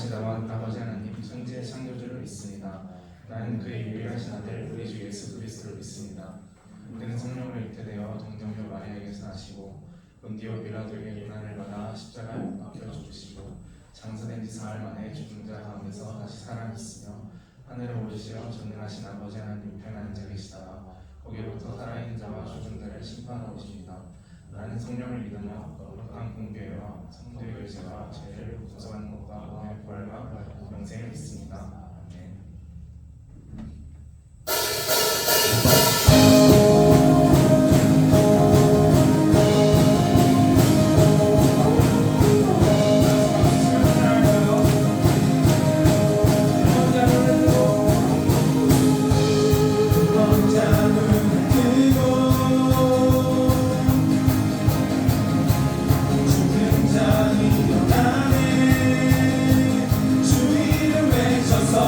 전능하신 아버지 하나님 천지의 창조주를 믿습니다. 나는 그의 유일하신 아들 우리 주 예수 그리스도를 믿습니다. 그는 성령으로 잉태되어 동정녀 마리아에게서 나시고 본디오 빌라도에게 고난을 받아 십자가에 못 박혀 죽으시고 장사된 지 사흘 만에 죽은 자 가운데서 다시 살아났으며 하늘에 오르시어 전능하신 아버지 하나님 우편에 앉아 계시다가 거기로부터 살아있는 자와 죽은 자를 심판하러 오십니다. 나는 성령을 믿으며 거룩한 공교회와 성도의 교제와 죄를 용서하는 것과 오늘 부활과 영생을 믿습니다. 아멘. 주 이름 외쳐서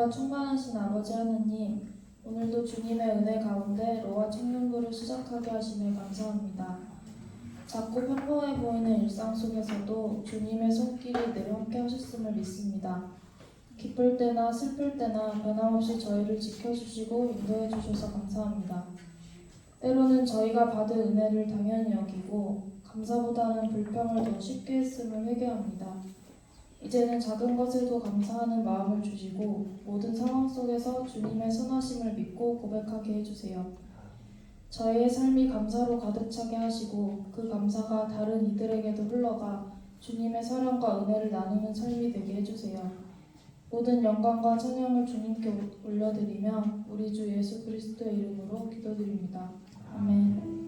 은혜가 충만하신 아버지 하느님, 오늘도 주님의 은혜 가운데 로아 청년부를 시작하게 하심에 감사합니다. 작고 평범해 보이는 일상 속에서도 주님의 손길이 늘 함께 하셨음을 믿습니다. 기쁠 때나 슬플 때나 변함없이 저희를 지켜주시고 인도해 주셔서 감사합니다. 때로는 저희가 받은 은혜를 당연히 여기고 감사보다는 불평을 더 쉽게 했음을 회개합니다. 이제는 작은 것에도 감사하는 마음을 주시고 모든 상황 속에서 주님의 선하심을 믿고 고백하게 해주세요. 저희의 삶이 감사로 가득 차게 하시고 그 감사가 다른 이들에게도 흘러가 주님의 사랑과 은혜를 나누는 삶이 되게 해주세요. 모든 영광과 찬양을 주님께 올려드리며 우리 주 예수 그리스도의 이름으로 기도드립니다. 아멘.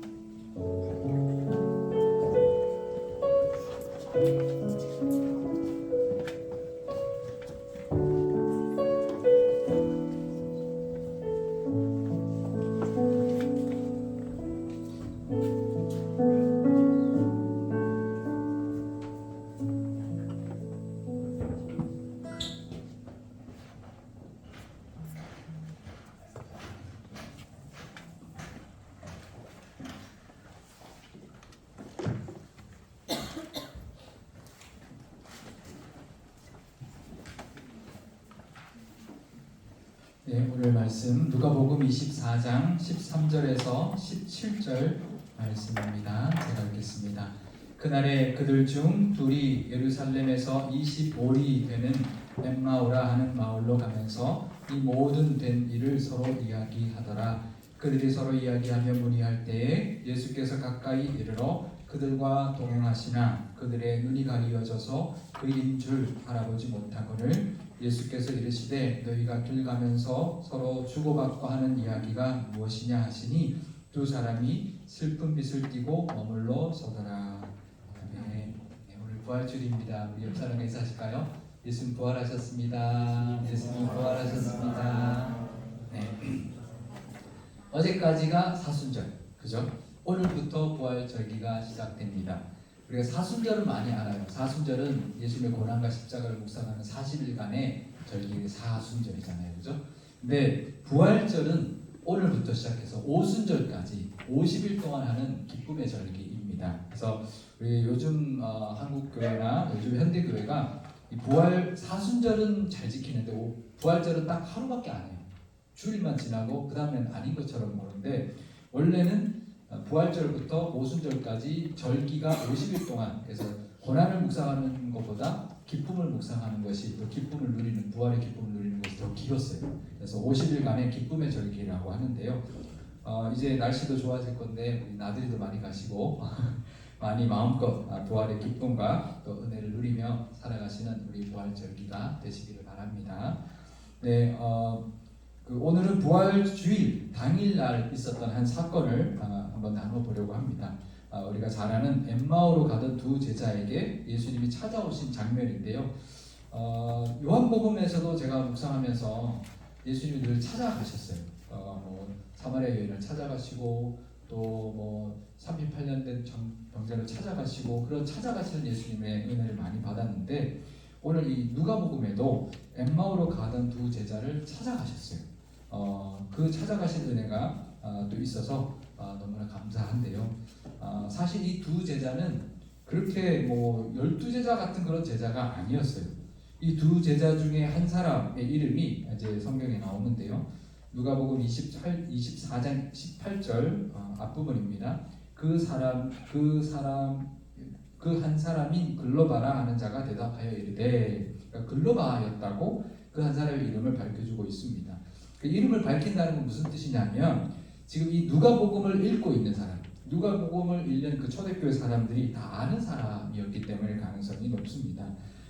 네, 오늘 말씀 누가복음 24장 13절에서 17절 말씀입니다. 제가 읽겠습니다. 그날에 그들 중 둘이 예루살렘에서 25리 되는 엠마오라 하는 마을로 가면서 이 모든 된 일을 서로 이야기하더라. 그들이 서로 이야기하며 문의할 때에 예수께서 가까이 이르러 그들과 동행하시나 그들의 눈이 가리워져서 그인 줄 알아보지 못하거늘 예수께서 이르시되 너희가 길 가면서 서로 주고받고 하는 이야기가 무엇이냐 하시니 두 사람이 슬픈 빛을 띠고 머물러 서더라. 네, 오늘 부활주일입니다. 우리 옆 사람 인사하실까요? 예수님 부활하셨습니다. 예수님 부활하셨습니다. 네. 어제까지가 사순절, 그죠? 오늘부터 부활절기가 시작됩니다. 우리가 사순절을 많이 알아요. 사순절은 예수님의 고난과 십자가를 묵상하는 40일간의 절기 사순절이잖아요, 그죠? 근데 부활절은 오늘부터 시작해서 오순절까지 50일 동안 하는 기쁨의 절기입니다. 그래서 우리 요즘 한국 교회나 요즘 현대 교회가 이 부활 사순절은 잘 지키는데 부활절은 딱 하루밖에 안 해요. 주일만 지나고 그 다음엔 아닌 것처럼 보는데 원래는 부활절부터 오순절까지 절기가 50일 동안, 그래서 고난을 묵상하는 것보다 기쁨을 묵상하는 것이, 또 기쁨을 누리는, 부활의 기쁨을 누리는 것이 더 길었어요. 그래서 50일간의 기쁨의 절기라고 하는데요. 이제 날씨도 좋아질 건데 우리 나들이도 많이 가시고 많이 마음껏 부활의 기쁨과 또 은혜를 누리며 살아가시는 우리 부활절기가 되시기를 바랍니다. 네, 오늘은 부활주일 당일날 있었던 한 사건을 한번 나눠보려고 합니다. 우리가 잘 아는 엠마오로 가던 두 제자에게 예수님이 찾아오신 장면인데요. 요한복음에서도 제가 묵상하면서 예수님이 늘 찾아가셨어요. 사마리아 여인을 찾아가시고 또 38년 된 병자를 찾아가시고 그런 찾아가시는 예수님의 은혜를 많이 받았는데 오늘 이 누가복음에도 엠마오로 가던 두 제자를 찾아가셨어요. 그 찾아가신 은혜가 또 있어서 너무나 감사한데요. 사실 이 두 제자는 그렇게 12제자 같은 그런 제자가 아니었어요. 이 두 제자 중에 한 사람의 이름이 이제 성경에 나오는데요. 누가복음 24장 18절 앞부분입니다. 그 한 사람인 글로바라 하는 자가 대답하여 이르되, 그러니까 글로바였다고 그 한 사람의 이름을 밝혀주고 있습니다. 그 이름을 밝힌다는 건 무슨 뜻이냐면 지금 이 누가복음을 읽고 있는 사람, 누가복음을 읽는 그 초대교회 사람들이 다 아는 사람이었기 때문에 가능성이 높습니다.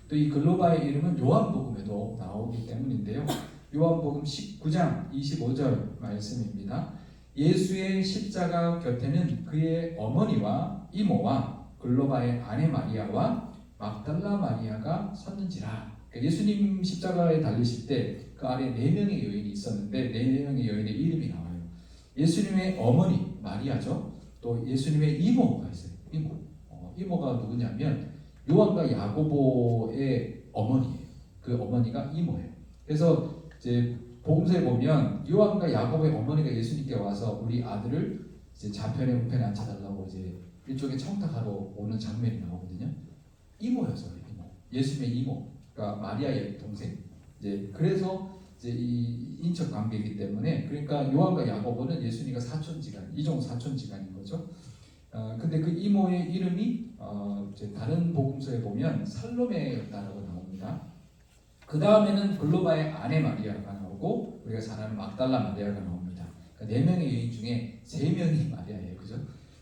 또 이 글로바의 이름은 요한복음에도 나오기 때문인데요. 요한복음 19장 25절 말씀입니다. 예수의 십자가 곁에는 그의 어머니와 이모와 글로바의 아내 마리아와 막달라 마리아가 섰는지라. 그러니까 예수님 십자가에 달리실 때 그 아래 4명의 여인이 있었는데 4명의 여인의 이름이 나와요. 예수님의 어머니 마리아죠. 또 예수님의 이모가 있어요. 이모가 누구냐면 요한과 야고보의 어머니예요. 그 어머니가 이모예요. 그래서 이제 복음서에 보면 요한과 야곱의 어머니가 예수님께 와서 우리 아들을 이제 좌편에 우편에 앉혀달라고 이제 일종의 청탁하러 오는 장면이 나오거든요. 이모였어요, 이모. 예수님의 이모, 그러니까 마리아의 동생. 이제 그래서 이제 이 인척 관계이기 때문에 그러니까 요한과 야고보는 예수님과 사촌지간, 이종 사촌지간인 거죠. 근데 그 이모의 이름이 이제 다른 복음서에 보면 살로메였다라고 나옵니다. 그 다음에는 글로바의 아내 마리아가 나오고 우리가 잘 아는 막달라 마리아가 나옵니다. 그러니까 4명의 여인 중에 3명이 마리아예요, 그죠?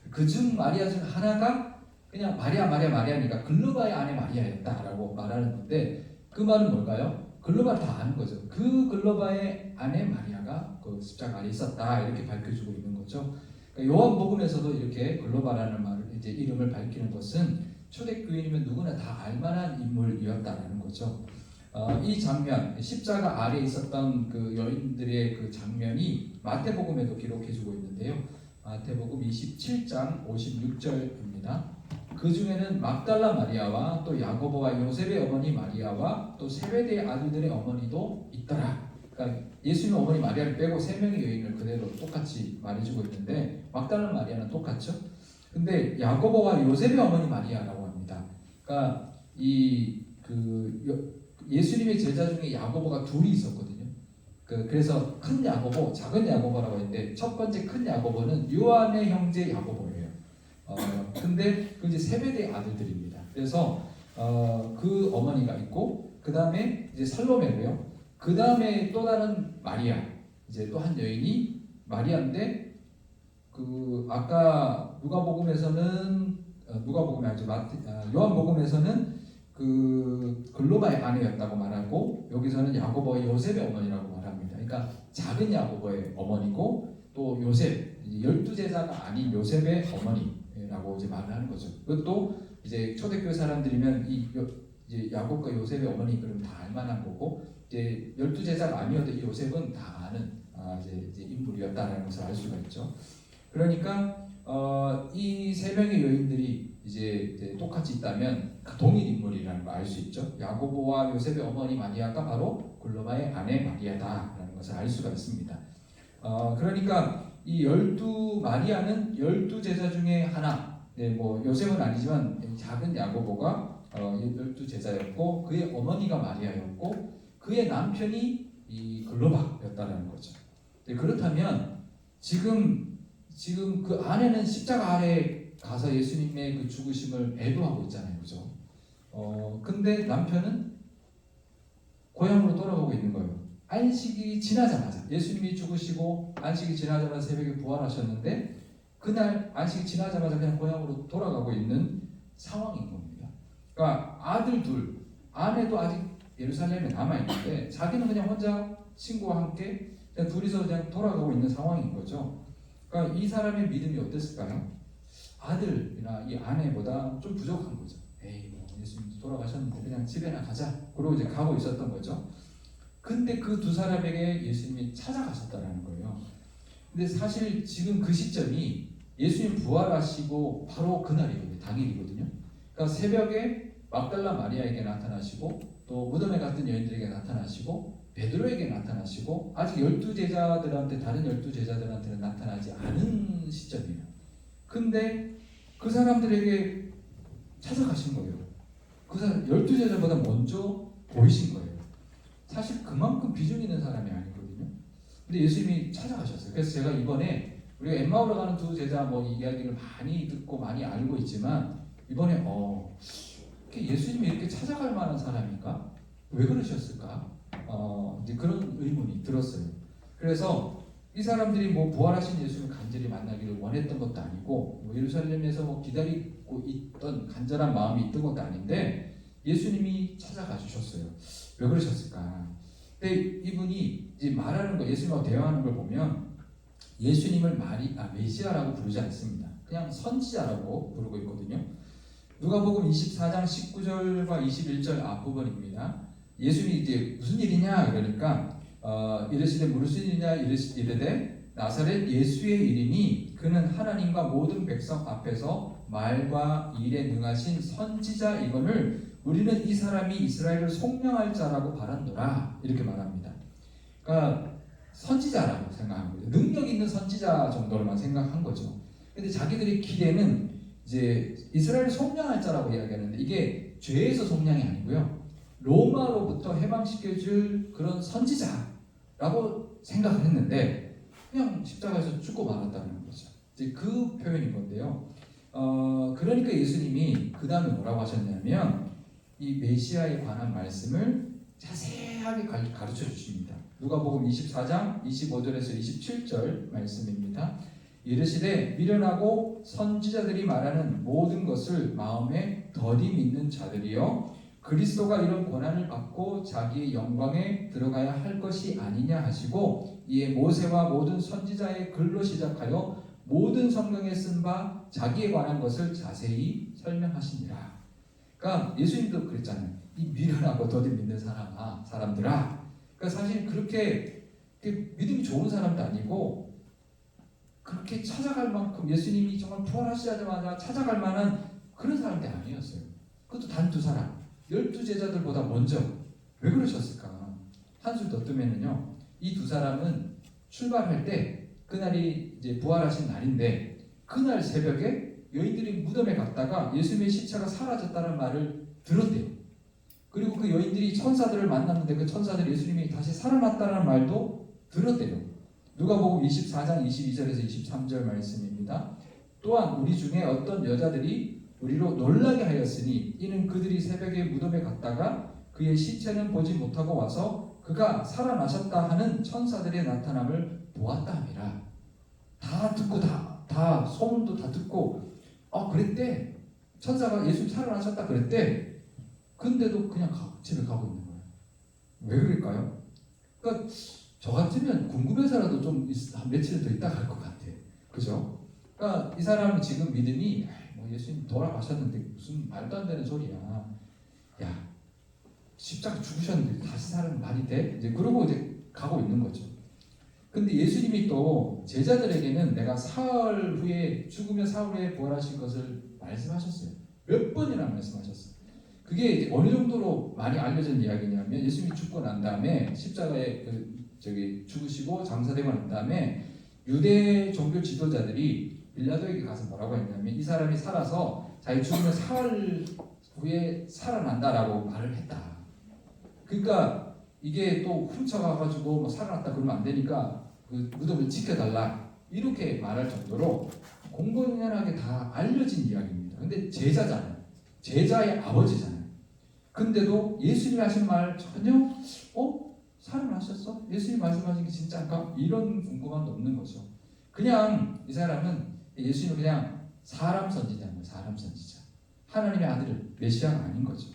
그중 마리아 중 하나가 그냥 마리아니까 글로바의 아내 마리아였다라고 말하는 건데 그 말은 뭘까요? 글로바를 다 아는 거죠. 그 글로바의 아내 마리아가 그 십자가 아래 있었다 이렇게 밝혀주고 있는 거죠. 그러니까 요한복음에서도 이렇게 글로바라는 말을 이제 이름을 밝히는 것은 초대교인이면 누구나 다 알만한 인물이었다라는 거죠. 이 장면 십자가 아래 있었던 그 여인들의 그 장면이 마태복음에도 기록해주고 있는데요. 마태복음 27장 56절입니다. 그 중에는 막달라 마리아와 또 야고보와 요셉의 어머니 마리아와 또 세베대의 아들들의 어머니도 있더라. 그러니까 예수님 어머니 마리아를 빼고 3명의 여인을 그대로 똑같이 말해주고 있는데 막달라 마리아는 똑같죠. 근데 야고보와 요셉의 어머니 마리아라고 합니다. 그러니까 예수님의 제자 중에 야고보가 둘이 있었거든요. 그래서 큰 야고보, 작은 야고보라고 했는데 첫 번째 큰 야고보는 요한의 형제 야고보예요. 근데 그 이제 세베대의 아들들입니다. 그래서 그 어머니가 있고 그 다음에 이제 살로메고요. 그 다음에 또 다른 마리아, 이제 또 한 여인이 마리아인데 아까 요한복음에서는 그 글로바의 아내였다고 말하고 여기서는 야고보의 요셉의 어머니라고 말합니다. 그러니까 작은 야고보의 어머니고 또 요셉 12제자가 아닌 요셉의 어머니라고 이제 말을 하는 거죠. 그것도 이제 초대교회 사람들이면 이제 야곱과 요셉의 어머니 그럼 다 알만한 거고 이제 12제자가 아니어도 이 요셉은 다 아는 이제 인물이었다라는 것을 알 수가 있죠. 그러니까 이 3명의 여인들이 이제 똑같이 있다면 동일 인물이라는 걸 알 수 있죠. 야고보와 요셉의 어머니 마리아가 바로 글로바의 아내 마리아다라는 것을 알 수가 있습니다. 그러니까 이 12마리아는 12제자 중에 하나. 네, 뭐 요셉은 아니지만 작은 야고보가 12제자였고 그의 어머니가 마리아였고 그의 남편이 이 글로바였다라는 거죠. 네, 그렇다면 지금 그 아내는 십자가 아래 가서 예수님의 그 죽으심을 애도하고 있잖아요, 그죠? 근데 남편은 고향으로 돌아가고 있는 거예요. 안식이 지나자마자 예수님이 죽으시고 안식이 지나자마자 새벽에 부활하셨는데 그날 안식이 지나자마자 그냥 고향으로 돌아가고 있는 상황인 겁니다. 그러니까 아들 둘, 아내도 아직 예루살렘에 남아 있는데 자기는 그냥 혼자 친구와 함께 그냥 둘이서 그냥 돌아가고 있는 상황인 거죠. 그러니까 이 사람의 믿음이 어땠을까요? 아들이나 이 아내보다 좀 부족한 거죠. 에이, 뭐 예수님도 돌아가셨는데 그냥 집에나 가자. 그러고 이제 가고 있었던 거죠. 근데 그 두 사람에게 예수님이 찾아가셨다라는 거예요. 근데 사실 지금 그 시점이 예수님 부활하시고 바로 그날이거든요. 당일이거든요. 그러니까 새벽에 막달라 마리아에게 나타나시고 또 무덤에 갔던 여인들에게 나타나시고 베드로에게 나타나시고 아직 12제자들한테 다른 12제자들한테는 나타나지 않은 시점이에요. 근데 그 사람들에게 찾아가신 거예요. 그 사람 12제자보다 먼저 보이신 거예요. 사실 그만큼 비중 있는 사람이 아니거든요. 근데 예수님이 찾아가셨어요. 그래서 제가 이번에 우리가 엠마오로 가는 두 제자 뭐 이야기를 많이 듣고 많이 알고 있지만 이번에 예수님이 이렇게 찾아갈 만한 사람인가? 왜 그러셨을까? 이제 그런 의문이 들었어요. 그래서 이 사람들이 뭐 부활하신 예수를 간절히 만나기를 원했던 것도 아니고 뭐 예루살렘에서 뭐 기다리고 있던 간절한 마음이 있던 것도 아닌데 예수님이 찾아가 주셨어요. 왜 그러셨을까? 근데 이분이 이제 말하는 거, 예수님하고 대화하는 걸 보면 예수님을 메시아라고 부르지 않습니다. 그냥 선지자라고 부르고 있거든요. 누가복음 24장 19절과 21절 앞부분입니다. 예수님이 이제 무슨 일이냐 그러니까 이르시되 무슨 일이냐 이르되 나사렛 예수의 일이니 그는 하나님과 모든 백성 앞에서 말과 일에 능하신 선지자이거늘 우리는 이 사람이 이스라엘을 속량할 자라고 바란노라 이렇게 말합니다. 그러니까 선지자라고 생각한 거죠. 능력 있는 선지자 정도로만 생각한 거죠. 근데 자기들의 기대는 이제 이스라엘 속량할 자라고 이야기하는데 이게 죄에서 속량이 아니고요. 로마로부터 해방시켜줄 그런 선지자라고 생각을 했는데 그냥 십자가에서 죽고 말았다는 거죠. 이제 그 표현인 건데요. 그러니까 예수님이 그 다음에 뭐라고 하셨냐면 이 메시아에 관한 말씀을 자세하게 가르쳐 주십니다. 누가복음 24장 25절에서 27절 말씀입니다. 이르시되 미련하고 선지자들이 말하는 모든 것을 마음에 더디 믿는 자들이여 그리스도가 이런 고난을 받고 자기의 영광에 들어가야 할 것이 아니냐 하시고 이에 모세와 모든 선지자의 글로 시작하여 모든 성경에 쓴 바 자기에 관한 것을 자세히 설명하시니라. 그러니까 예수님도 그랬잖아요. 이 미련하고 더디 믿는 사람들아. 그러니까 사실 그렇게 믿음이 좋은 사람도 아니고 그렇게 찾아갈 만큼 예수님이 정말 부활하시자마자 찾아갈 만한 그런 사람들이 아니었어요. 그것도 단 두 사람. 12제자들보다 먼저. 왜 그러셨을까? 한술 더 뜨면은요. 이 두 사람은 출발할 때 그날이 이제 부활하신 날인데 그날 새벽에 여인들이 무덤에 갔다가 예수님의 시체가 사라졌다는 말을 들었대요. 그리고 그 여인들이 천사들을 만났는데 그 천사들이 예수님이 다시 살아났다는 말도 들었대요. 누가복음 24장 22절에서 23절 말씀입니다. 또한 우리 중에 어떤 여자들이 우리로 놀라게 하였으니 이는 그들이 새벽에 무덤에 갔다가 그의 시체는 보지 못하고 와서 그가 살아나셨다 하는 천사들의 나타남을 보았다 함이라. 다 듣고 다 소문도 다 듣고 그랬대. 천사가 예수님 살아나셨다 그랬대. 근데도 그냥 집에 가고 있는 거예요. 왜 그럴까요? 그러니까 저 같으면 궁금해서라도 좀 한 며칠 더 있다 갈 것 같아. 그죠? 그러니까 이 사람은 지금 믿음이 예수님 돌아가셨는데 무슨 말도 안 되는 소리야. 야, 십자가 죽으셨는데 다시 살면 말이 돼? 이제 그러고 이제 가고 있는 거죠. 근데 예수님이 또 제자들에게는 내가 사흘 후에 죽으며 사흘 후에 부활하실 것을 말씀하셨어요. 몇 번이나 말씀하셨어요. 그게 이제 어느 정도로 많이 알려진 이야기냐면 예수님이 죽고 난 다음에 십자가에 죽으시고 장사되고 난 다음에 유대 종교 지도자들이 빌라도에게 가서 뭐라고 했냐면 이 사람이 살아서 자기 죽으면 사흘 후에 살아난다라고 말을 했다. 그러니까 이게 또 훔쳐가가지고 뭐 살아났다 그러면 안 되니까 그 무덤을 지켜달라 이렇게 말할 정도로 공공연하게 다 알려진 이야기입니다. 근데 제자잖아요. 제자의 아버지잖아요. 근데도 예수님이 하신 말 전혀 살아나셨어? 예수님 말씀하신 게 진짜인가? 이런 궁금함도 없는 거죠. 그냥 이 사람은 예수님은 그냥 사람 선지자예요. 사람 선지자. 하나님의 아들 메시아가 아닌 거죠.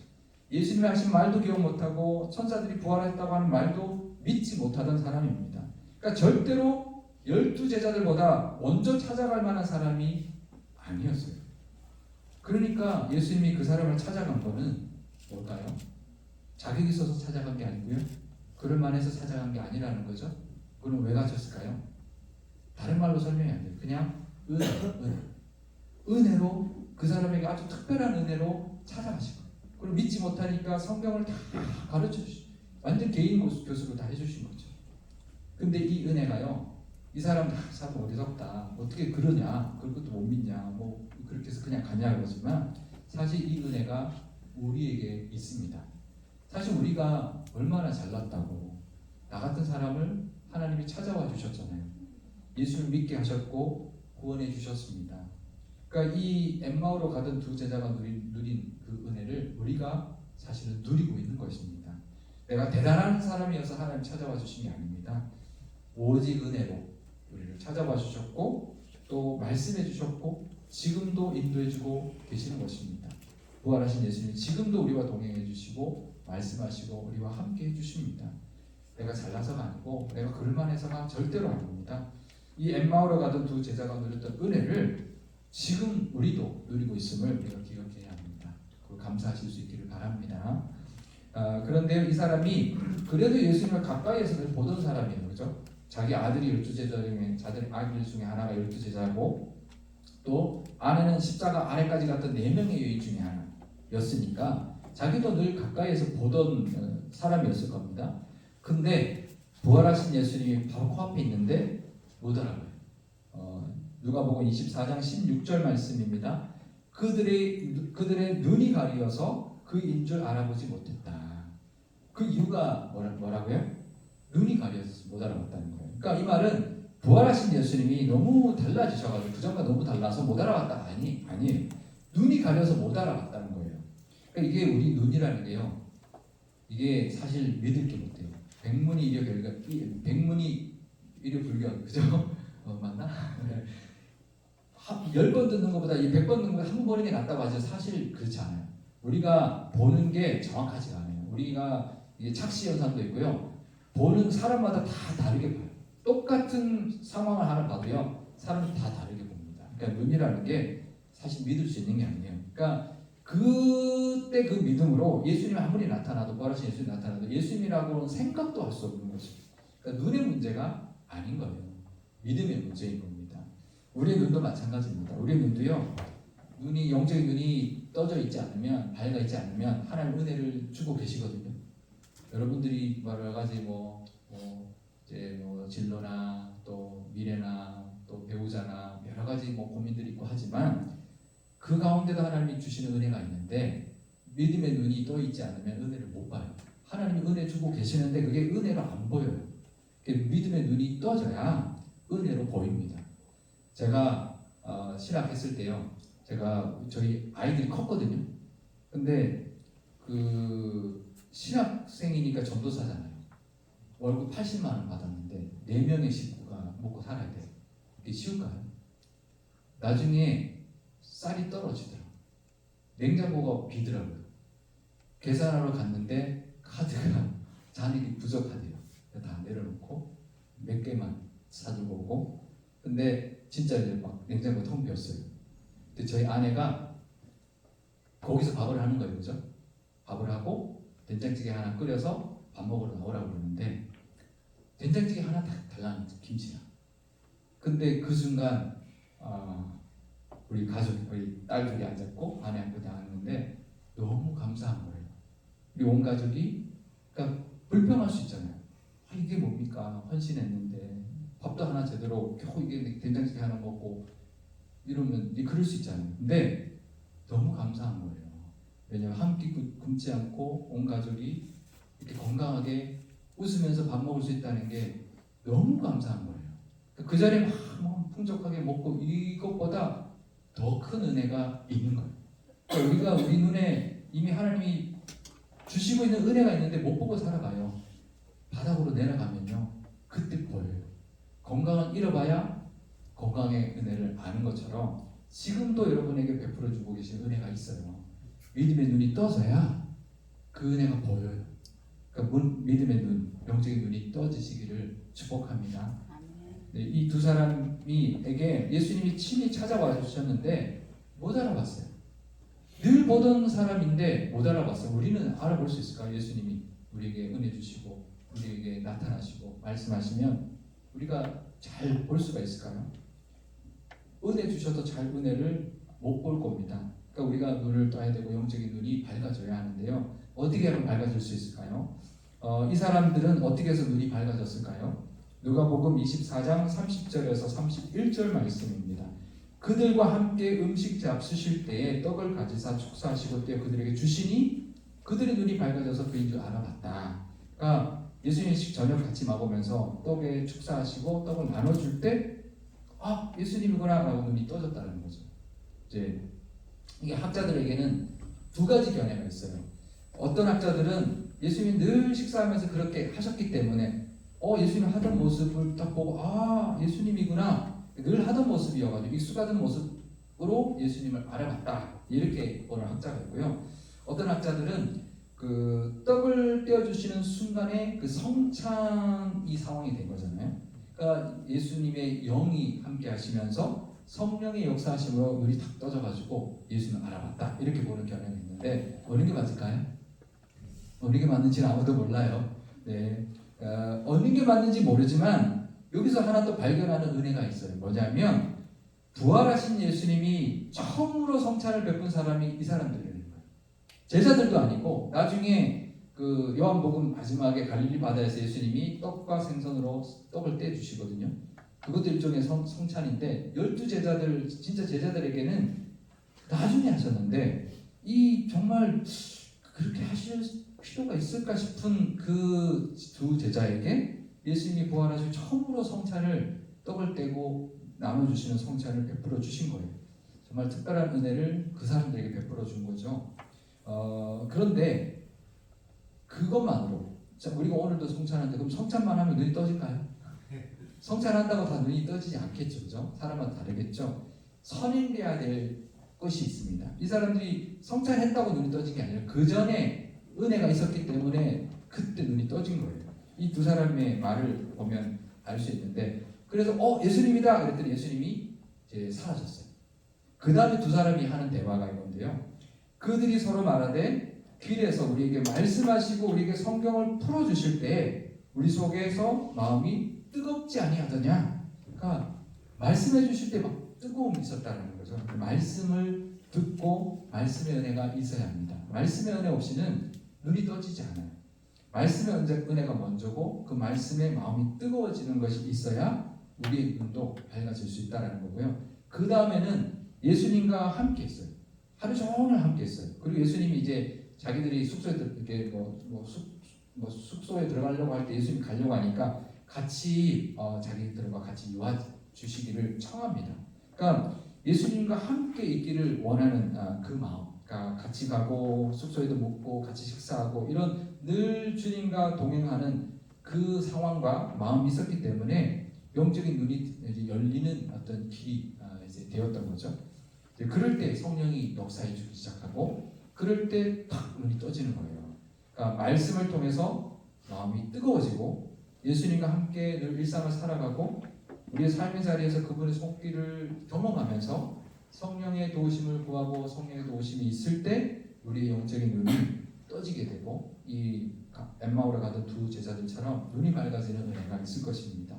예수님이 하신 말도 기억 못하고 천사들이 부활했다고 하는 말도 믿지 못하던 사람입니다. 그러니까 절대로 12제자들보다 먼저 찾아갈 만한 사람이 아니었어요. 그러니까 예수님이 그 사람을 찾아간 거는 뭘까요? 자격이 있어서 찾아간 게 아니고요. 그럴 만해서 찾아간 게 아니라는 거죠. 그럼 왜 가셨을까요? 다른 말로 설명이 안 돼요. 그냥 은혜로 그 사람에게 아주 특별한 은혜로 찾아가신 거예요. 그리고 믿지 못하니까 성경을 다 가르쳐 주시고 완전 개인 교수로 다 해주신 거죠. 근데 이 은혜가요, 이 사람 어리석다, 어떻게 그러냐, 그것도 못 믿냐, 뭐 그렇게 해서 그냥 가냐 그러지만 사실 이 은혜가 우리에게 있습니다. 사실 우리가 얼마나 잘났다고 나 같은 사람을 하나님이 찾아와 주셨잖아요. 예수를 믿게 하셨고 구원해 주셨습니다. 그러니까 이 엠마오로 가던 두 제자가 누린 그 은혜를 우리가 사실은 누리고 있는 것입니다. 내가 대단한 사람이어서 하나님 찾아와 주신 게 아닙니다. 오직 은혜로 우리를 찾아와 주셨고 또 말씀해 주셨고 지금도 인도해 주고 계시는 것입니다. 부활하신 예수님 지금도 우리와 동행해 주시고 말씀하시고 우리와 함께 해 주십니다. 내가 잘나서가 아니고 내가 그럴만해서가 절대로 아닙니다. 이 엠마오로 가던 두 제자가 누렸던 은혜를 지금 우리도 누리고 있음을 우리가 기억해야 합니다. 그걸 감사하실 수 있기를 바랍니다. 그런데 이 사람이 그래도 예수님을 가까이에서 보던 사람이에요. 그죠? 자기 아들이 12제자 중에 아들 중에 하나가 12제자고 또 아내는 십자가 아래까지 갔던 4명의 여인 중에 하나였으니까 자기도 늘 가까이에서 보던 사람이었을 겁니다. 근데 부활하신 예수님이 바로 코앞에 있는데 못 알아봐요. 누가복음 24장 16절 말씀입니다. 그들의 눈이 가리어서 그인 줄 알아보지 못했다. 그 이유가 뭐라고요? 눈이 가려서 못 알아봤다는 거예요. 그러니까 이 말은 부활하신 예수님이 너무 달라지셔가지고 그전과 너무 달라서 못 알아봤다 아니에요. 눈이 가려서 못 알아봤다는 거예요. 그러니까 이게 우리 눈이라는 게요. 이게 사실 믿을 게 못해요. 백문이 일효불견 그죠? 맞나? 10번 듣는 것보다 100번 듣는 것보다 한 번 보는 게 낫다고 하죠. 사실 그렇지 않아요. 우리가 보는 게 정확하지가 않아요. 우리가 이게 착시 현상도 있고요. 보는 사람마다 다 다르게 봐요. 똑같은 상황을 하나 봐도요. 사람이 다 다르게 봅니다. 그러니까 눈이라는 게 사실 믿을 수 있는 게 아니에요. 그러니까 그때 그 믿음으로 예수님이 아무리 나타나도 부활하신 예수님이 나타나도 예수님이라고는 생각도 할 수 없는 것이죠. 그러니까 눈의 문제가 아닌 거예요. 믿음의 문제인 겁니다. 우리의 눈도 마찬가지입니다. 우리의 눈도요. 영적인 눈이 떠져 있지 않으면 밝아 있지 않으면 하나님 은혜를 주고 계시거든요. 여러분들이 여러 가지 진로나 또 미래나 또 배우자나 여러 가지 고민들이 있고 하지만 그 가운데도 하나님이 주시는 은혜가 있는데 믿음의 눈이 떠 있지 않으면 은혜를 못 봐요. 하나님이 은혜 주고 계시는데 그게 은혜로 안 보여요. 믿음의 눈이 떠져야 은혜로 보입니다. 제가 신학했을 때요. 저희 아이들이 컸거든요. 근데 신학생이니까 전도사잖아요. 월급 80만 원 받았는데 4명의 식구가 먹고 살아야 돼요. 이게 쉬울까요? 나중에 쌀이 떨어지더라고요. 냉장고가 비더라고요. 계산하러 갔는데 카드가 잔액이 부족하대요. 다 내려놓고 몇 개만 사들고 오고 근데 진짜 이제 막 냉장고 텅 비었어요. 근데 저희 아내가 거기서 밥을 하는 거예요. 그죠? 밥을 하고 된장찌개 하나 끓여서 밥 먹으러 나오라고 그러는데 된장찌개 하나 딱 달라는 김치랑 근데 그 순간 우리 딸 둘이 앉았고 아내 앉고 나왔는데 너무 감사한 거예요. 우리 온 가족이 그러니까 불평할 수 있잖아요. 이게 뭡니까? 헌신했는데 밥도 하나 제대로 겨우 이게 된장찌개 하나 먹고 이러면 그럴 수 있잖아요. 근데 너무 감사한 거예요. 왜냐하면 한 끼 굶지 않고 온 가족이 이렇게 건강하게 웃으면서 밥 먹을 수 있다는 게 너무 감사한 거예요. 그 자리에 막 풍족하게 먹고 이것보다 더 큰 은혜가 있는 거예요. 그러니까 우리 눈에 이미 하나님이 주시고 있는 은혜가 있는데 못 보고 살아가요. 바닥으로 내려가면요. 그때 보여요. 건강을 잃어봐야 건강의 은혜를 아는 것처럼 지금도 여러분에게 베풀어 주고 계신 은혜가 있어요. 믿음의 눈이 떠져야 그 은혜가 보여요. 그러니까 믿음의 눈, 영적인 눈이 떠지시기를 축복합니다. 네, 이 두 사람에게 예수님이 친히 찾아와 주셨는데 못 알아봤어요. 늘 보던 사람인데 못 알아봤어요. 우리는 알아볼 수 있을까요? 예수님이 우리에게 은혜 주시고 우리에게 나타나시고 말씀하시면 우리가 잘 볼 수가 있을까요? 은혜 주셔도 잘 은혜를 못 볼 겁니다. 그러니까 우리가 눈을 떠야 되고 영적인 눈이 밝아져야 하는데요. 어떻게 하면 밝아질 수 있을까요? 이 사람들은 어떻게 해서 눈이 밝아졌을까요? 누가복음 24장 30절에서 31절 말씀입니다. 그들과 함께 음식 잡수실 때에 떡을 가지사 축사하시고 떼어 그들에게 주시니 그들의 눈이 밝아져서 그인 줄 알아봤다. 그러니까 예수님 저녁 같이 먹으면서 떡에 축사하시고 떡을 나눠줄 때 예수님이구나 라고 눈이 떠졌다는 거죠. 이제 이게 학자들에게는 두 가지 견해가 있어요. 어떤 학자들은 예수님이 늘 식사하면서 그렇게 하셨기 때문에 예수님 하던 모습을 딱 보고 예수님이구나 늘 하던 모습이어가지고 익숙하던 모습으로 예수님을 알아봤다 이렇게 보는 학자가 있고요. 어떤 학자들은 그 떡을 떼어주시는 순간에 그 성찬이 상황이 된 거잖아요. 그러니까 예수님의 영이 함께 하시면서 성령의 역사하심으로 눈이 탁 떠져가지고 예수님을 알아봤다 이렇게 보는 경향이 있는데 어느 게 맞을까요? 어느 게 맞는지는 아무도 몰라요. 네, 어느 게 맞는지 모르지만 여기서 하나 또 발견하는 은혜가 있어요. 뭐냐면 부활하신 예수님이 처음으로 성찬을 베푼 사람이 이 사람들이에요. 제자들도 아니고 나중에 그 요한복음 마지막에 갈릴리 바다에서 예수님이 떡과 생선으로 떡을 떼 주시거든요. 그것도 일종의 성찬인데 12제자들 진짜 제자들에게는 나중에 하셨는데 이 정말 그렇게 하실 필요가 있을까 싶은 그 두 제자에게 예수님이 부활하시고 처음으로 성찬을 떡을 떼고 나눠주시는 성찬을 베풀어 주신 거예요. 정말 특별한 은혜를 그 사람들에게 베풀어 준 거죠. 그런데 그것만으로 자, 우리가 오늘도 성찬하는데 그럼 성찬만 하면 눈이 떠질까요? 성찬한다고 다 눈이 떠지지 않겠죠. 그죠? 사람마다 다르겠죠. 선행돼야 될 것이 있습니다. 이 사람들이 성찬했다고 눈이 떠진 게 아니라 그 전에 은혜가 있었기 때문에 그때 눈이 떠진 거예요. 이 두 사람의 말을 보면 알 수 있는데 그래서 예수님이다 그랬더니 예수님이 이제 사라졌어요. 그 다음에 두 사람이 하는 대화가 있는데요. 그들이 서로 말하되 길에서 우리에게 말씀하시고 우리에게 성경을 풀어주실 때 우리 속에서 마음이 뜨겁지 아니하더냐. 그러니까 말씀해 주실 때 막 뜨거움이 있었다는 거죠. 그 말씀을 듣고 말씀의 은혜가 있어야 합니다. 말씀의 은혜 없이는 눈이 떠지지 않아요. 말씀의 은혜가 먼저고 그 말씀에 마음이 뜨거워지는 것이 있어야 우리의 눈도 밝아질 수 있다는 거고요. 그 다음에는 예수님과 함께 했어요. 하루 종일 함께 했어요. 그리고 예수님이 이제 자기들이 숙소에 이렇게 숙소에 들어가려고 할 때 예수님 가려고 하니까 같이 자기들과 같이 유하 주시기를 청합니다. 그러니까 예수님과 함께 있기를 원하는 그 마음. 그러니까 같이 가고 숙소에도 묵고 같이 식사하고 이런 늘 주님과 동행하는 그 상황과 마음이 있었기 때문에 영적인 눈이 열리는 어떤 길이 이제 되었던 거죠. 이제 그럴 때 성령이 역사해 주기 시작하고 그럴 때 탁 눈이 떠지는 거예요. 그러니까 말씀을 통해서 마음이 뜨거워지고 예수님과 함께 늘 일상을 살아가고 우리의 삶의 자리에서 그분의 손길을 경험하면서 성령의 도우심을 구하고 성령의 도우심이 있을 때 우리의 영적인 눈이 떠지게 되고 이 엠마오로 가던 두 제자들처럼 눈이 밝아지는 은혜가 있을 것입니다.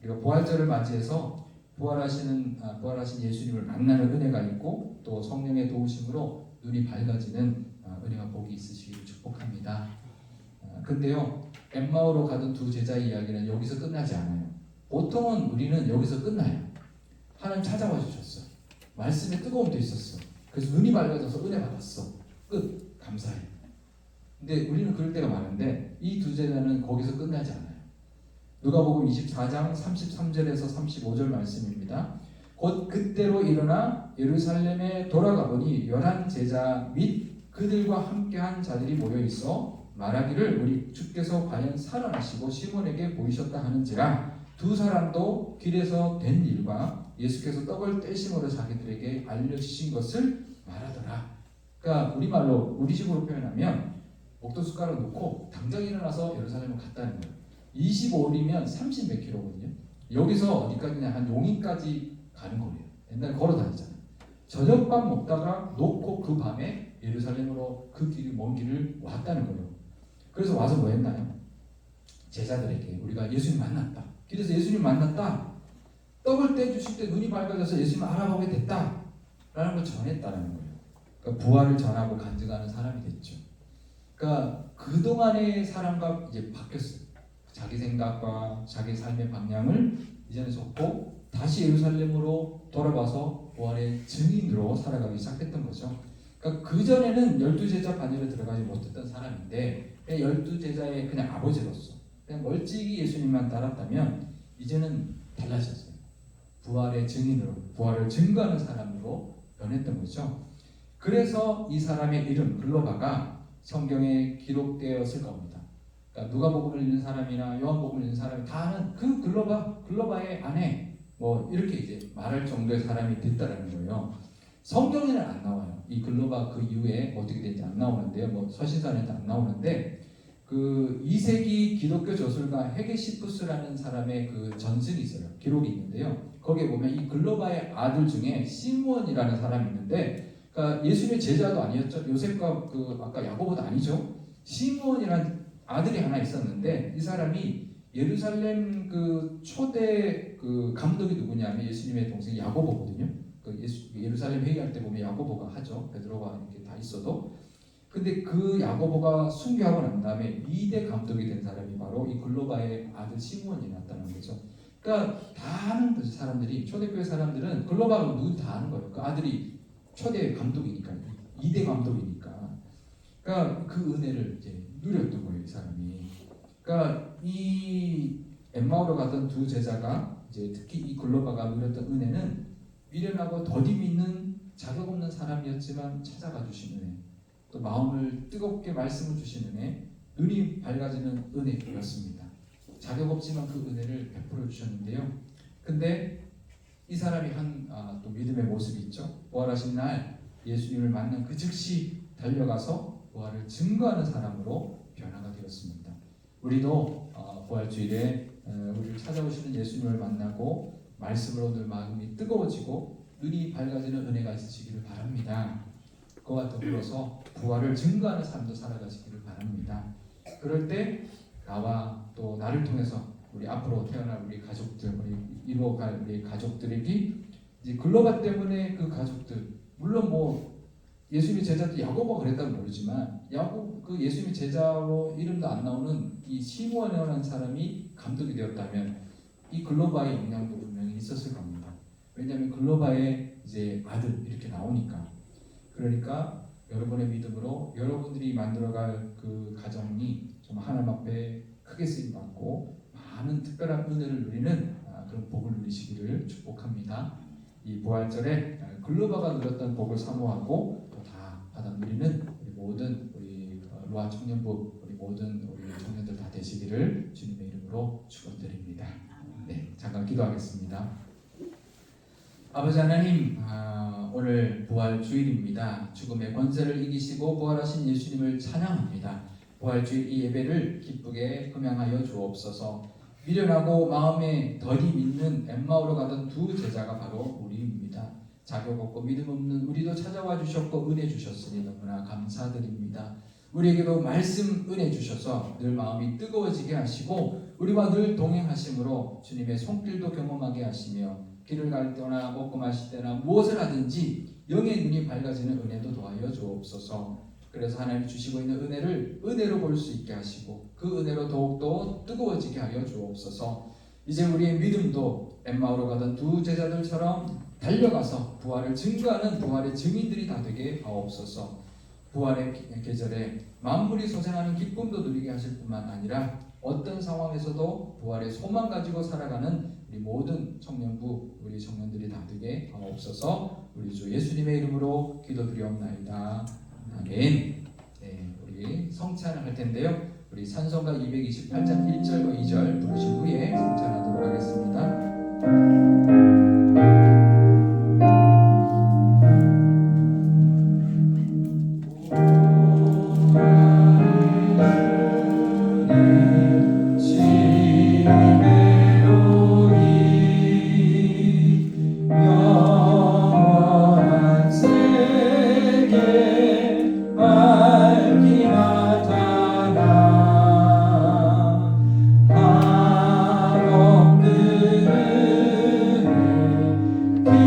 우리가 부활절을 맞이해서 부활하신 예수님을 만나는 은혜가 있고 또 성령의 도우심으로 눈이 밝아지는 은혜와 복이 있으시기를 축복합니다. 근데요 엠마오로 가던 두 제자의 이야기는 여기서 끝나지 않아요. 보통은 우리는 여기서 끝나요. 하나님 찾아와 주셨어. 말씀에 뜨거움도 있었어. 그래서 눈이 밝아져서 은혜 받았어. 끝. 감사해. 근데 우리는 그럴 때가 많은데 이 두 제자는 거기서 끝나지 않아요. 누가복음 24장 33절에서 35절 말씀입니다. 곧 그때로 일어나 예루살렘에 돌아가 보니 11제자 및 그들과 함께한 자들이 모여 있어 말하기를 우리 주께서 과연 살아나시고 시몬에게 보이셨다 하는지라 두 사람도 길에서 된 일과 예수께서 떡을 떼심으로 자기들에게 알려주신 것을 말하더라. 그러니까 우리말로 우리식으로 표현하면 목도 숟가락 놓고 당장 일어나서 예루살렘을 갔다는 거예요. 25일이면 30몇 킬로거든요. 여기서 어디까지냐 한 용인까지 가는 거예요. 옛날에 걸어 다니잖아요. 저녁밥 먹다가 놓고 그 밤에 예루살렘으로 그 길이 먼 길을 왔다는 거예요. 그래서 와서 뭐 했나요? 제자들에게 우리가 예수님 만났다. 길에서 예수님 만났다. 떡을 떼주실 때 눈이 밝아져서 예수님을 알아보게 됐다. 라는 걸 전했다는 거예요. 그러니까 부활을 전하고 간증하는 사람이 됐죠. 그러니까 그동안의 사람과 이제 바뀌었어요. 자기 생각과 자기 삶의 방향을 이제는 접고 다시 예루살렘으로 돌아와서 부활의 증인으로 살아가기 시작했던 거죠. 그러니까 그전에는 12제자 반열에 들어가지 못했던 사람인데 12제자의 그냥 아버지로서 그냥 멀찍이 예수님만 따랐다면 이제는 달라졌어요. 부활의 증인으로 부활을 증거하는 사람으로 변했던 거죠. 그래서 이 사람의 이름 글로바가 성경에 기록되었을 겁니다. 그러니까 누가복음을 읽는 사람이나 요한복음을 읽는 사람이 다 아는 그 글로바의 아내 뭐 이렇게 이제 말할 정도의 사람이 됐다라는 거예요. 성경에는 안 나와요. 이 글로바 그 이후에 어떻게 된지 안 나오는데요. 뭐 서신서에도 안 나오는데 그 2세기 기독교 저술가 헤게시푸스라는 사람의 그 전설이 있어요. 기록이 있는데요. 거기에 보면 이 글로바의 아들 중에 시므온이라는 사람이 있는데 그러니까 예수님의 제자도 아니었죠. 요셉과 그 아까 야고보도 아니죠. 시므온이라는 아들이 하나 있었는데 이 사람이 예루살렘 그 초대 그 감독이 누구냐면 예수님의 동생 야고보거든요. 그 예루살렘 회의할 때 보면 야고보가 하죠. 베드로가 이렇게 다 있어도. 근데 그 야고보가 순교하고 난 다음에 2대 감독이 된 사람이 바로 이 글로바의 아들 시므온이 나타난 거죠. 그러니까 다 아는 거죠. 사람들이, 초대교회 사람들은 글로바가 누군 다 아는 거예요. 그 아들이 초대 감독이니까, 2대 감독이니까. 그러니까 그 은혜를 이제 누렸던 거예요, 이 사람이. 그러니까 이 엠마오로 가던 두 제자가 이제 특히 이 글로바가 누렸던 은혜는 미련하고 더디 믿는 자격 없는 사람이었지만 찾아가 주신 은혜, 또 마음을 뜨겁게 말씀을 주신 은혜, 눈이 밝아지는 은혜였습니다. 자격 없지만 그 은혜를 베풀어 주셨는데요. 근데 이 사람이 또 믿음의 모습이 있죠. 부활하신 날 예수님을 만난 그 즉시 달려가서 부활을 증거하는 사람으로 변화가 되었습니다. 우리도 부활주일에 우리를 찾아오시는 예수님을 만나고 말씀으로 늘 마음이 뜨거워지고 눈이 밝아지는 은혜가 있으시기를 바랍니다. 그와 더불어서 부활을 증거하는 삶도 살아가시기를 바랍니다. 그럴 때 나와 또 나를 통해서 우리 앞으로 태어날 우리 가족들, 우리 이루어갈 우리 가족들에게 이제 글로바 때문에 그 가족들, 물론 뭐 예수님의 제자도 야고보가 그랬다면 모르지만 야고보 그 예수님의 제자로 이름도 안 나오는 이 시므온이라는 사람이 감독이 되었다면 이 글로바의 영향도 분명히 있었을 겁니다. 왜냐하면 글로바의 이제 아들 이렇게 나오니까. 그러니까 여러분의 믿음으로 여러분들이 만들어갈 그 가정이 좀 하나님 앞에 크게 쓰임 받고 많은 특별한 은혜를 누리는 그런 복을 누리시기를 축복합니다. 이 부활절에 글로바가 누렸던 복을 사모하고 또 다 받아 누리는 우리 모든 우리 로아 청년부 우리 모든 우리 청년들 다 되시기를 주님의 이름으로 축원드립니다. 네, 잠깐 기도하겠습니다. 아버지 하나님, 오늘 부활 주일입니다. 죽음의 권세를 이기시고 부활하신 예수님을 찬양합니다. 부활주일 이 예배를 기쁘게 흠양하여 주옵소서. 미련하고 마음에 더디 믿는 엠마오로 가던 두 제자가 바로 우리입니다. 자격 없고 믿음 없는 우리도 찾아와 주셨고 은혜 주셨으니 너무나 감사드립니다. 우리에게도 말씀 은혜 주셔서 늘 마음이 뜨거워지게 하시고 우리와 늘 동행하심으로 주님의 손길도 경험하게 하시며 길을 갈 때나 먹고 마실 때나 무엇을 하든지 영의 눈이 밝아지는 은혜도 더하여 주옵소서. 그래서 하나님 주시고 있는 은혜를 은혜로 볼 수 있게 하시고 그 은혜로 더욱더 뜨거워지게 하여 주옵소서. 이제 우리의 믿음도 엠마오로 가던 두 제자들처럼 달려가서 부활을 증거하는 부활의 증인들이 다 되게 하옵소서. 부활의 계절에 만물이 소생하는 기쁨도 누리게 하실 뿐만 아니라 어떤 상황에서도 부활의 소망 가지고 살아가는 우리 모든 청년부, 우리 청년들이 다 되게 하옵소서. 우리 주 예수님의 이름으로 기도드리옵나이다. 아멘. 네, 우리 성찬을 할 텐데요. 우리 찬송가 228장 1절과 2절 부르신 후에 성찬하도록 하겠습니다. 그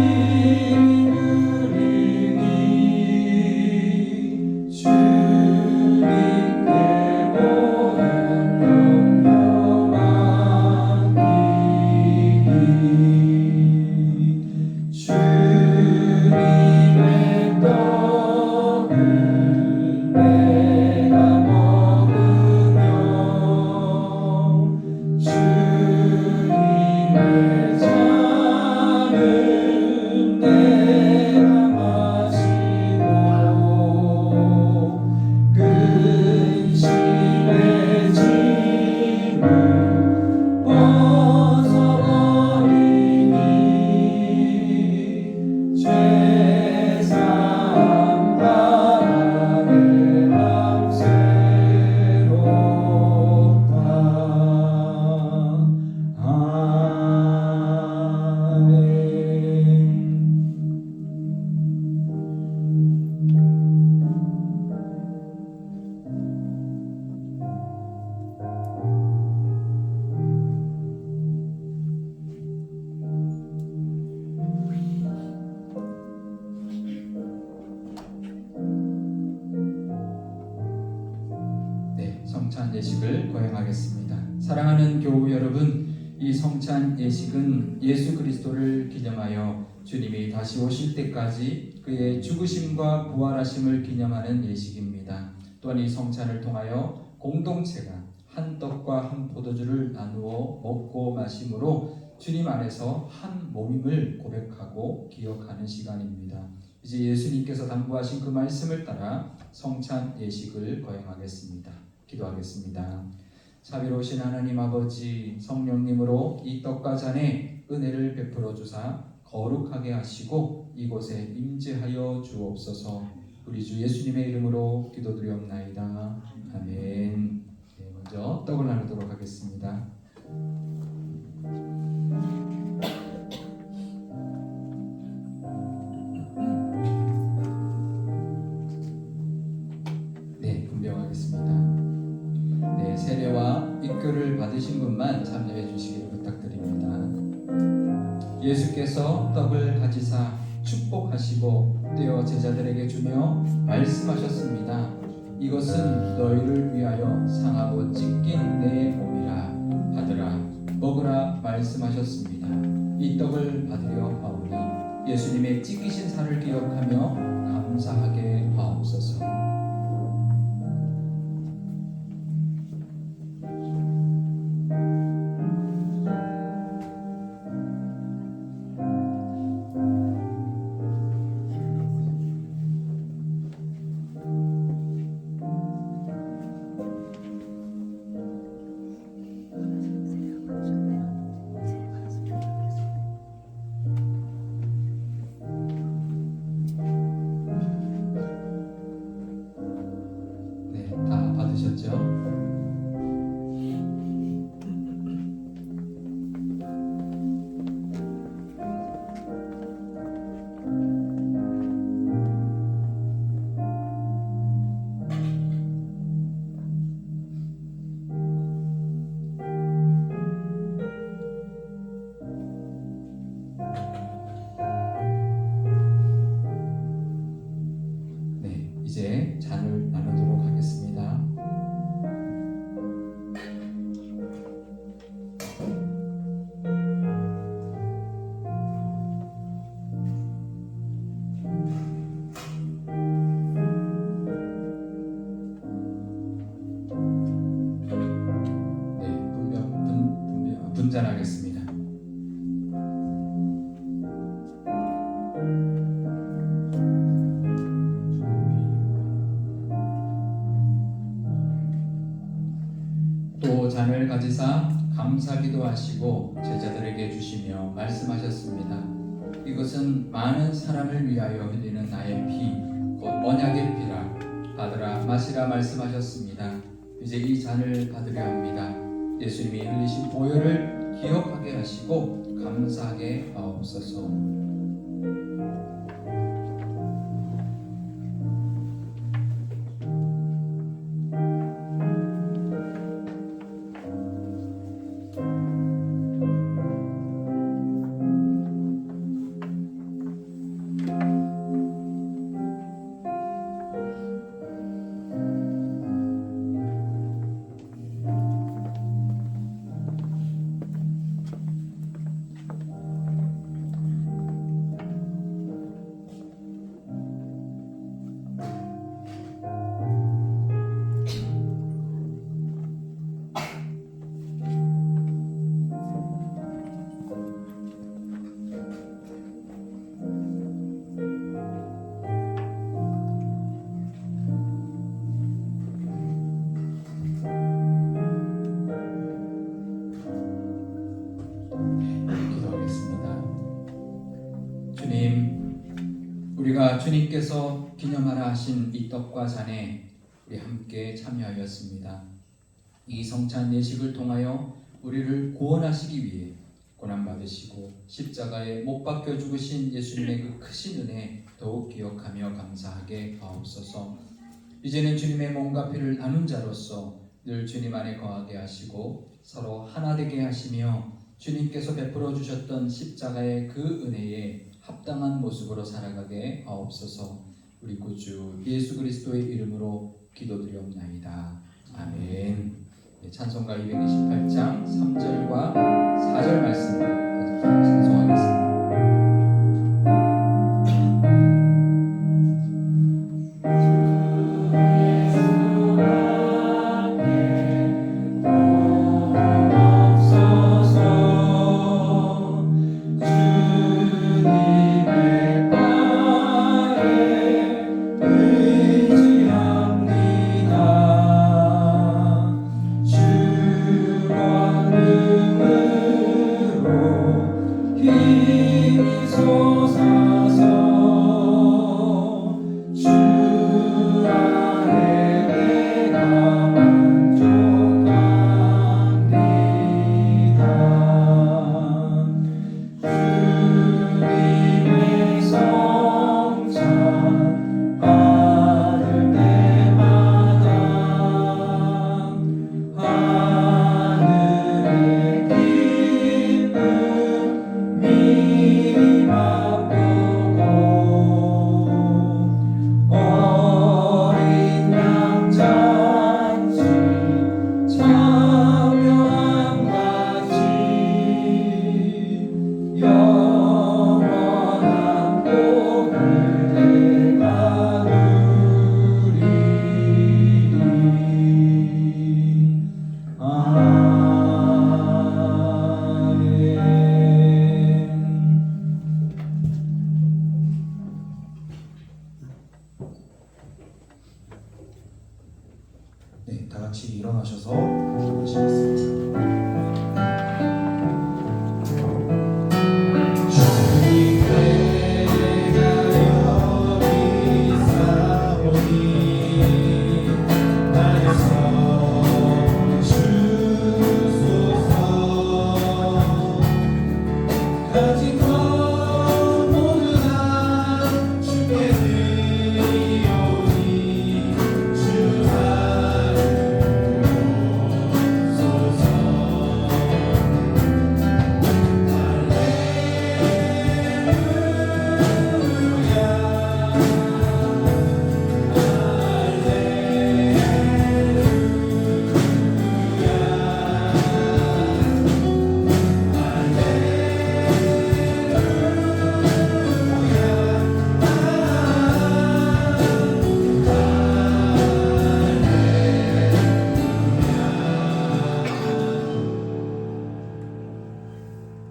성찬 예식을 거행하겠습니다. 사랑하는 교우 여러분, 이 성찬 예식은 예수 그리스도를 기념하여 주님이 다시 오실 때까지 그의 죽으심과 부활하심을 기념하는 예식입니다. 또한 이 성찬을 통하여 공동체가 한 떡과 한 포도주를 나누어 먹고 마심으로 주님 안에서 한 몸임을 고백하고 기억하는 시간입니다. 이제 예수님께서 당부하신 그 말씀을 따라 성찬 예식을 거행하겠습니다. 기도하겠습니다. 자비로우신 하나님 아버지, 성령님으로 이 떡과 잔에 은혜를 베풀어 주사 거룩하게 하시고 이곳에 임재하여 주옵소서. 우리 주 예수님의 이름으로 기도드리옵나이다. 아멘. 네, 먼저 떡을 나누도록 하겠습니다. 네, 분배하겠습니다. 네, 세례와 입교를 받으신 분만 참여해 주시기를 부탁드립니다. 예수께서 떡을 가지사 축복하시고 떼어 제자들에게 주며 말씀하셨습니다. 이것은 너희를 위하여 상하고 찢긴 내 몸이라. 받으라, 먹으라 말씀하셨습니다. 이 떡을 받으려 하오니 예수님의 찢기신 살을 기억하며 감사하게 하옵소서. 네, 다 받으셨죠? 네, 이제 잔을 나누도록 하겠습니다. 네, 분잔하겠습니다. 또 잔을 가지사 감사기도 하시고 제자들에게 주시며 말씀하셨습니다. 이것은 많은 사람을 위하여 흘리는 나의 피, 곧 언약의 피라. 받으라 마시라 말씀하셨습니다. 이제 이 잔을 받으려 합니다. 예수님이 흘리신 보혈을 기억하게 하시고 감사하게 하옵소서. 기도하겠습니다. 주님, 우리가 주님께서 기념하라 하신 이 떡과 잔에 우리 함께 참여하였습니다. 이 성찬 예식을 통하여 우리를 구원하시기 위해 고난받으시고 십자가에 못 박혀 죽으신 예수님의 그 크신 은혜 더욱 기억하며 감사하게 하옵소서. 이제는 주님의 몸과 피를 나눈 자로서 늘 주님 안에 거하게 하시고 서로 하나 되게 하시며 주님께서 베풀어 주셨던 십자가의 그 은혜에 합당한 모습으로 살아가게 하옵소서. 우리 구주 예수 그리스도의 이름으로 기도드리옵나이다. 아멘. 네, 찬송가 228장 3절과 4절 말씀 찬송하겠습니다. 네, 다 같이 일어나셔서 기도하시겠습니다.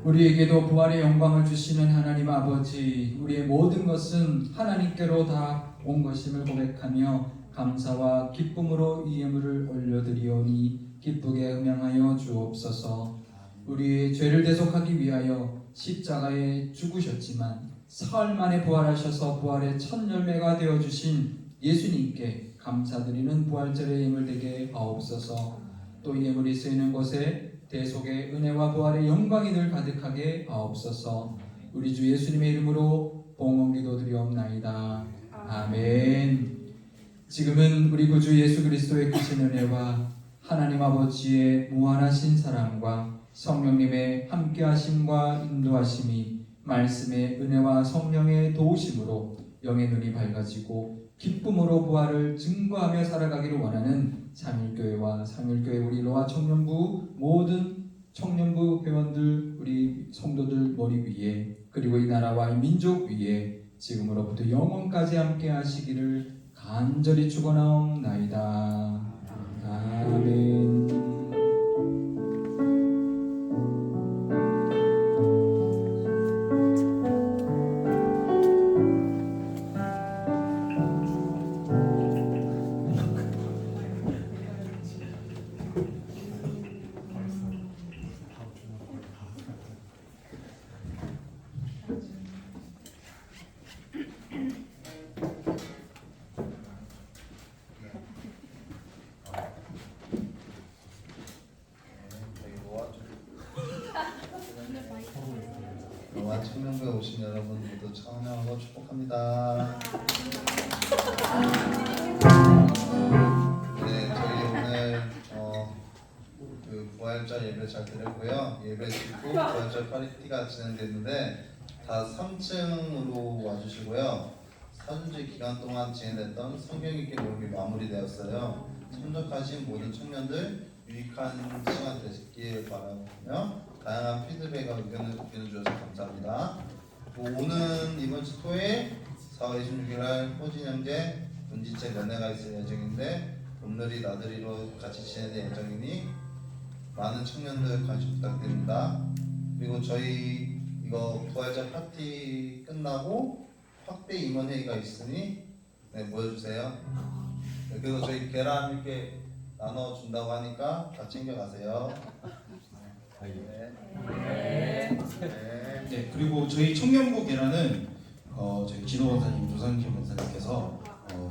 우리에게도 부활의 영광을 주시는 하나님 아버지, 우리의 모든 것은 하나님께로 다 온 것임을 고백하며 감사와 기쁨으로 이 예물을 올려드리오니 기쁘게 음양하여 주옵소서. 우리의 죄를 대속하기 위하여 십자가에 죽으셨지만 사흘 만에 부활하셔서 부활의 첫 열매가 되어주신 예수님께 감사드리는 부활절의 예물 되게 하옵소서. 또 이 예물이 쓰이는 곳에 대속의 은혜와 부활의 영광이 늘 가득하게 하옵소서. 우리 주 예수님의 이름으로 봉헌 기도드리옵나이다. 아멘. 지금은 우리 구주 예수 그리스도의 크신 은혜와 하나님 아버지의 무한하신 사랑과 성령님의 함께하심과 인도하심이 말씀의 은혜와 성령의 도우심으로 영의 눈이 밝아지고 기쁨으로 부활을 증거하며 살아가기를 원하는 삼일교회와 상일교회 우리 로아 청년부 모든 청년부 회원들 우리 성도들 머리 위에 그리고 이 나라와 이 민족 위에 지금으로부터 영원까지 함께 하시기를 간절히 축원하옵나이다. 아멘. 로아 청년부에 오신 여러분 모두 찬양하고 축복합니다. 네, 저희 오늘 그 부활절 예배 잘 드렸고요. 예배 직후 부활절 파리티가 진행됐는데 다 3층으로 와주시고요. 4주째 기간 동안 진행됐던 성경 읽기 모임이 마무리되었어요. 참석하신 모든 청년들 유익한 시간 되시길 바라며 다양한 피드백과 의견을 주셔서 감사합니다. 오는 이번 주 토요일 4월 26일 호진 형제 문지체 연회가 있을 예정인데 봄늘이 나들이로 같이 지내는 예정이니 많은 청년들 관심 부탁드립니다. 그리고 저희 이거 부활절 파티 끝나고 확대 임원회의가 있으니 모여주세요. 그리고 저희 계란 이렇게 나눠준다고 하니까 다 챙겨가세요. 네, 그리고 저희 청년부 계란은 저희 진호 원사님, 조상kim 원사님께서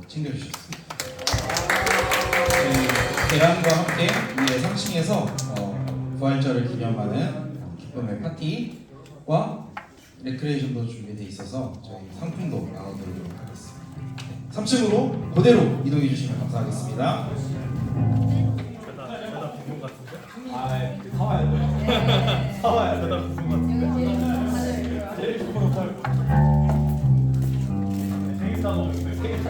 챙겨주셨습니다. 저희 계란과 함께 위에 3층에서 부활절을 기념하는 기쁨의 파티와 레크레이션도 준비되어 있어서 저희 상품도 나눠드리도록 하겠습니다. 네, 3층으로 그대로 이동해 주시면 감사하겠습니다. 대답 부분 같은데? 사와야 돼. 사와야 대답 부분 같은데? 제일 좋은 걸. 생일 단어인데 생일 잘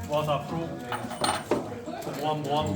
모아서 앞으로 모함